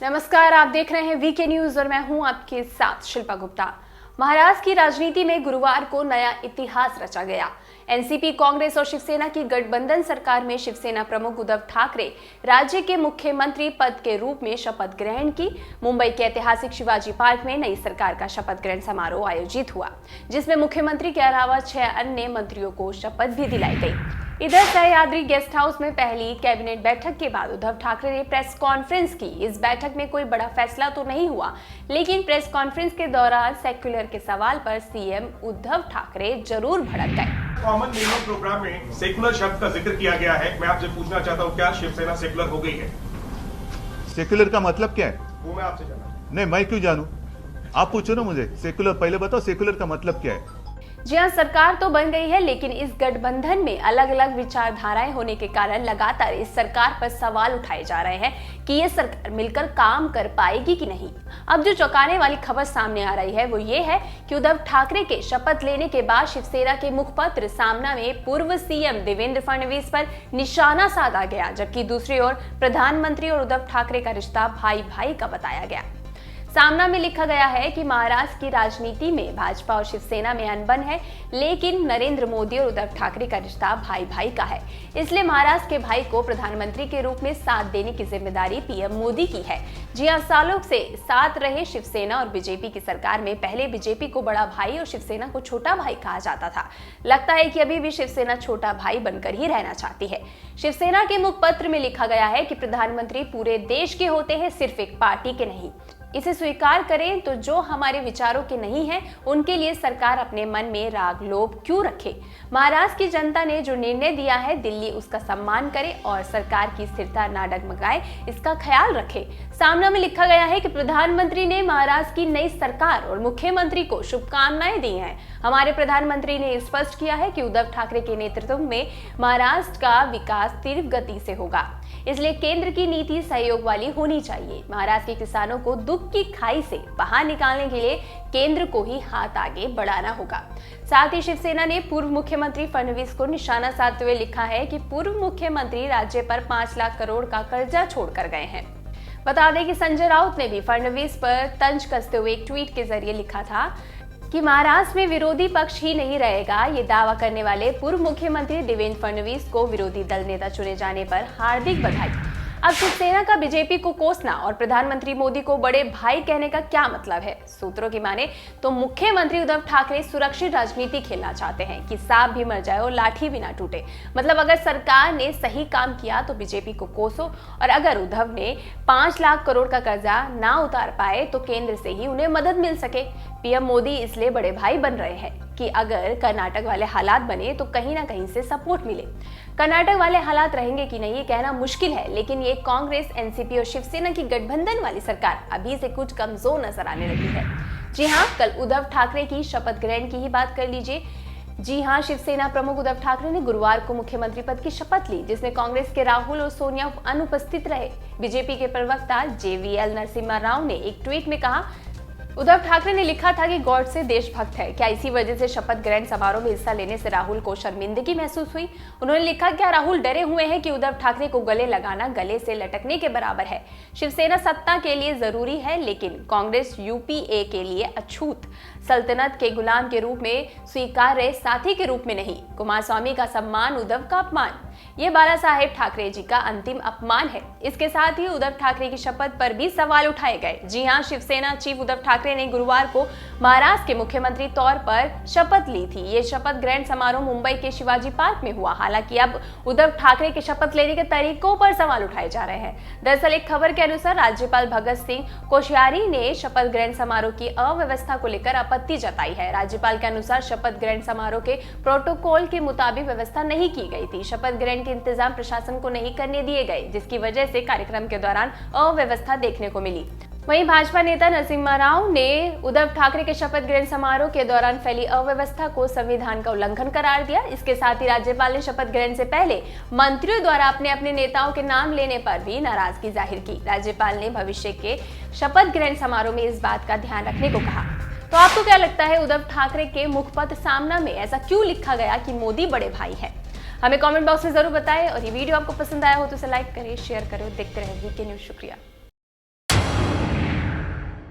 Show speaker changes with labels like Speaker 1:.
Speaker 1: नमस्कार, आप देख रहे हैं वीके न्यूज और मैं हूं आपके साथ शिल्पा गुप्ता। महाराष्ट्र की राजनीति में गुरुवार को नया इतिहास रचा गया। एनसीपी, कांग्रेस और शिवसेना की गठबंधन सरकार में शिवसेना प्रमुख उद्धव ठाकरे राज्य के मुख्यमंत्री पद के रूप में शपथ ग्रहण की। मुंबई के ऐतिहासिक शिवाजी पार्क में नई सरकार का शपथ ग्रहण समारोह आयोजित हुआ, जिसमें मुख्यमंत्री के अलावा 6 अन्य मंत्रियों को शपथ भी दिलाई गई। इधर सह्याद्री गेस्ट हाउस में पहली कैबिनेट बैठक के बाद उद्धव ठाकरे ने प्रेस कॉन्फ्रेंस की। इस बैठक में कोई बड़ा फैसला तो नहीं हुआ, लेकिन प्रेस कॉन्फ्रेंस के दौरान सेक्युलर के सवाल पर सीएम उद्धव ठाकरे जरूर भड़क गए।
Speaker 2: कॉमन मिनिमम प्रोग्राम में सेकुलर शब्द का जिक्र किया गया है। मैं आपसे पूछना चाहता हूँ, क्या शिवसेना सेकुलर हो गई है?
Speaker 3: सेकुलर का मतलब क्या है?
Speaker 2: वो मैं आपसे जानना।
Speaker 3: नहीं, मैं क्यों जानूं? आप पूछो ना मुझे। सेकुलर पहले बताओ, सेकुलर का मतलब क्या है?
Speaker 1: जी हाँ, सरकार तो बन गई है, लेकिन इस गठबंधन में अलग अलग विचारधाराएं होने के कारण लगातार इस सरकार पर सवाल उठाए जा रहे हैं कि ये सरकार मिलकर काम कर पाएगी कि नहीं। अब जो चौंकाने वाली खबर सामने आ रही है वो ये है कि उद्धव ठाकरे के शपथ लेने के बाद शिवसेना के मुखपत्र सामना में पूर्व सीएम देवेंद्र फडणवीस पर निशाना साधा गया, जबकि दूसरी ओर प्रधानमंत्री और उद्धव ठाकरे का रिश्ता भाई भाई का बताया गया। सामना में लिखा गया है कि महाराष्ट्र की राजनीति में भाजपा और शिवसेना में अनबन है, लेकिन नरेंद्र मोदी और उद्धव ठाकरे का रिश्ता भाई भाई का है। इसलिए महाराष्ट्र के भाई को प्रधानमंत्री के रूप में साथ देने की जिम्मेदारी पीएम मोदी की है। जी हां, सालों से साथ रहे शिवसेना और बीजेपी की सरकार में पहले बीजेपी को बड़ा भाई और शिवसेना को छोटा भाई कहा जाता था। लगता है कि अभी भी शिवसेना छोटा भाई बनकर ही रहना चाहती है। शिवसेना के मुखपत्र में लिखा गया है कि प्रधानमंत्री पूरे देश के होते हैं, सिर्फ एक पार्टी के नहीं। इसे स्वीकार करें तो जो हमारे विचारों के नहीं हैं, उनके लिए सरकार अपने मन में राग लोभ क्यों रखे। महाराष्ट्र की जनता ने जो निर्णय दिया है, दिल्ली उसका सम्मान करे और सरकार की स्थिरता ना डगमगाए, इसका ख्याल रखे। सामना में लिखा गया है कि प्रधानमंत्री ने महाराष्ट्र की नई सरकार और मुख्यमंत्री को शुभकामनाएं दी हैं। हमारे प्रधानमंत्री ने स्पष्ट किया है कि उद्धव ठाकरे के नेतृत्व में महाराष्ट्र का विकास तीव्र गति से होगा, इसलिए केंद्र की नीति सहयोग वाली होनी चाहिए। महाराष्ट्र के किसानों को दुख की खाई से बाहर निकालने के लिए केंद्र को ही हाथ आगे बढ़ाना होगा। साथ ही शिवसेना ने पूर्व मुख्यमंत्री फडणवीस को निशाना साधते हुए लिखा है कि पूर्व मुख्यमंत्री राज्य पर 5 लाख करोड़ का कर्जा छोड़कर गए हैं। बता दें कि संजय राउत ने भी फडणवीस पर तंज कसते हुए एक ट्वीट के जरिए लिखा था कि महाराष्ट्र में विरोधी पक्ष ही नहीं रहेगा। ये दावा करने वाले पूर्व मुख्यमंत्री देवेंद्र फडणवीस को विरोधी दल नेता चुने जाने पर हार्दिक बधाई। अब शिवसेना का बीजेपी को कोसना और प्रधानमंत्री मोदी को बड़े भाई कहने का क्या मतलब है? सूत्रों की माने तो मुख्यमंत्री उद्धव ठाकरे सुरक्षित राजनीति खेलना चाहते हैं कि सांप भी मर जाए और लाठी भी ना टूटे। मतलब अगर सरकार ने सही काम किया तो बीजेपी को कोसो, और अगर उद्धव ने 5 लाख करोड़ का कर्जा ना उतार पाए तो केंद्र से ही उन्हें मदद मिल सके। पीएम मोदी इसलिए बड़े भाई बन रहे हैं कि अगर कर्नाटक वाले हालात बने तो कहीं ना कहीं से सपोर्ट मिले। कर्नाटक वाले हालात रहेंगे कि नहीं ये कहना मुश्किल है, लेकिन ये कांग्रेस, एनसीपी और शिवसेना की गठबंधन वाली सरकार अभी से कुछ कमजोर नजर आने लगी है। जी हाँ, कल उद्धव ठाकरे की शपथ ग्रहण की ही बात कर लीजिए। जी हाँ, शिवसेना प्रमुख उद्धव ठाकरे ने गुरुवार को मुख्यमंत्री पद की शपथ ली, जिसमें कांग्रेस के राहुल और सोनिया अनुपस्थित रहे। बीजेपी के प्रवक्ता जेवीएल नरसिम्हा राव ने एक ट्वीट में कहा, उद्धव ठाकरे ने लिखा था कि गॉड से देशभक्त है। क्या इसी वजह से शपथ ग्रहण समारोह में हिस्सा लेने से राहुल को शर्मिंदगी महसूस हुई? उन्होंने लिखा, क्या राहुल डरे हुए हैं कि उद्धव ठाकरे को गले लगाना गले से लटकने के बराबर है? शिवसेना सत्ता के लिए जरूरी है, लेकिन कांग्रेस यूपीए के लिए अछूत। सल्तनत के गुलाम के रूप में स्वीकार्य, साथी के रूप में नहीं। कुमारस्वामी का सम्मान उद्धव का अपमान, ये बाला साहेब ठाकरे जी का अंतिम अपमान है। इसके साथ ही उद्धव ठाकरे की शपथ पर भी सवाल उठाए गए। जी हां, शिवसेना चीफ उद्धव ठाकरे ने गुरुवार को महाराष्ट्र के मुख्यमंत्री तौर पर शपथ ली थी। ये शपथ ग्रहण समारोह मुंबई के शिवाजी पार्क में हुआ। हालांकि अब उद्धव ठाकरे के शपथ लेने के तरीकों पर सवाल उठाए जा रहे हैं। दरअसल एक खबर के अनुसार राज्यपाल भगत सिंह कोश्यारी ने शपथ ग्रहण समारोह की अव्यवस्था को लेकर आपत्ति जताई है। राज्यपाल के अनुसार शपथ ग्रहण समारोह के प्रोटोकॉल के मुताबिक व्यवस्था नहीं की गई थी। शपथ ग्रहण के इंतजाम प्रशासन को नहीं करने दिए गए, जिसकी वजह से कार्यक्रम के दौरान अव्यवस्था देखने को मिली। वहीं भाजपा नेता नरसिम्हा राव ने उद्धव ठाकरे के शपथ ग्रहण समारोह के दौरान फैली अव्यवस्था को संविधान का उल्लंघन करार दिया। इसके साथ ही राज्यपाल ने शपथ ग्रहण से पहले मंत्रियों द्वारा अपने अपने नेताओं के नाम लेने पर भी नाराजगी जाहिर की। राज्यपाल ने भविष्य के शपथ ग्रहण समारोह में इस बात का ध्यान रखने को कहा। तो आपको क्या लगता है, उद्धव ठाकरे के मुखपत्र सामना में ऐसा क्यों लिखा गया कि मोदी बड़े भाई है? हमें कमेंट बॉक्स में जरूर बताएं, और ये वीडियो आपको पसंद आया हो तो इसे लाइक करें, शेयर करें, देखते रहें वीके न्यूज। शुक्रिया।